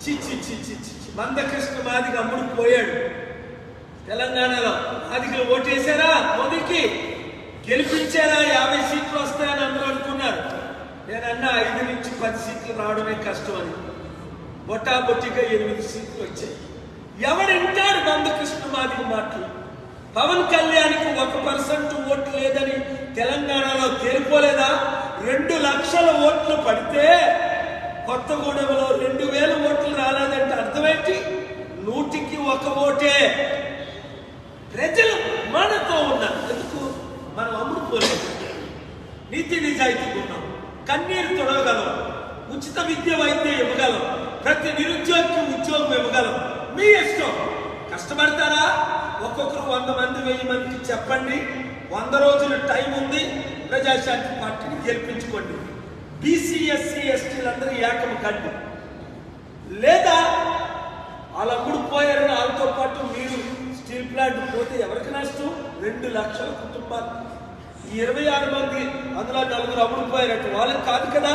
చిచ్చి చిచ్చి చిచ్చి మందకృష్ణ మాదిగ అమ్ముడు పోయాడు. తెలంగాణలో మాదిగలు ఓటేశారా, మోదీకి గెలిపించారా, 50 సీట్లు వస్తాయని అందరూ అనుకున్నారు. నేనన్నా 5 నుంచి 10 సీట్లు రావడమే కష్టం అని. బొట్టాబొట్టిగా 8 సీట్లు వచ్చాయి. ఎవడింటాడు మందకృష్ణ మాదిగ మాటలు? పవన్ కళ్యాణ్కి 1% ఓట్లు లేదని తెలంగాణలో తేలిపోలేదా? 2 లక్షల ఓట్లు పడితే కొత్తగూడెంలో 2000 ఓట్లు రాలేదంటే అర్థమేంటి? 100కి 1 ఓటే. ప్రజలు మనతో ఉన్నారు. ఎందుకు? మనం అమ్ముడుపోలేదు, నీతి నిజాయితీగా ఉన్నాం, కన్నీరు తొడవగలం, ఉచిత విద్య వైద్యం ఇవ్వగలం, ప్రతి నిరుద్యోగికి ఉద్యోగం ఇవ్వగలం. మీ ఇష్టం. కష్టపడతారా? ఒక్కొక్కరు 100 మంది 1000 మందికి చెప్పండి. 100 రోజులు టైం ఉంది. ప్రజాశాంతి పార్టీని గెలిపించుకోండి. బీసీ ఎస్సీ ఎస్టీలందరూ ఏకం కండి. లేదా వాళ్ళు అమ్ముడు పోయారని వాళ్ళతో పాటు మీరు స్టీల్ ప్లాంట్ పోతే ఎవరికి నష్టం? 2 లక్షల కుటుంబాలు. ఈ 26 మంది అందులో 4 అమ్ముడు పోయారట. వాళ్ళకి కాదు కదా,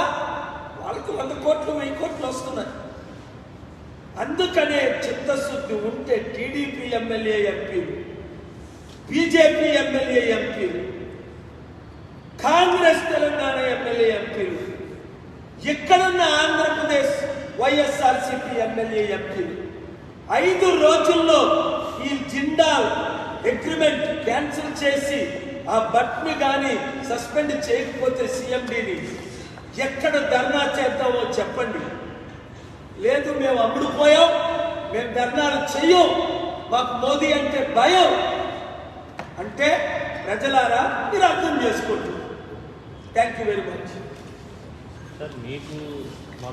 వాళ్ళకి 100 కోట్లు 1000 కోట్లు వస్తున్నాయి. అందుకనే చిత్తశుద్ధి ఉంటే టీడీపీ ఎమ్మెల్యే ఎంపీలు, బీజేపీ ఎమ్మెల్యే ఎంపీలు, కాంగ్రెస్ తెలంగాణ ఎమ్మెల్యే ఎంపీలు, ఎక్కడున్న ఆంధ్రప్రదేశ్ వైఎస్ఆర్సీపీ ఎమ్మెల్యే ఎంపీలు 5 రోజుల్లో ఈ జిందాల్ అగ్రిమెంట్ క్యాన్సిల్ చేసి ఆ బట్ని కానీ సస్పెండ్ చేయకపోతే సీఎండీని ఎక్కడ ధర్నా చేద్దామో చెప్పండి. లేదు మేము అమ్ముడుపోయాం, మేము ధర్నాలు చెయ్యం, మాకు మోదీ అంటే భయం అంటే ప్రజలారా మీరు అర్థం చేసుకోండి. Thank you very much. Sir, మీకు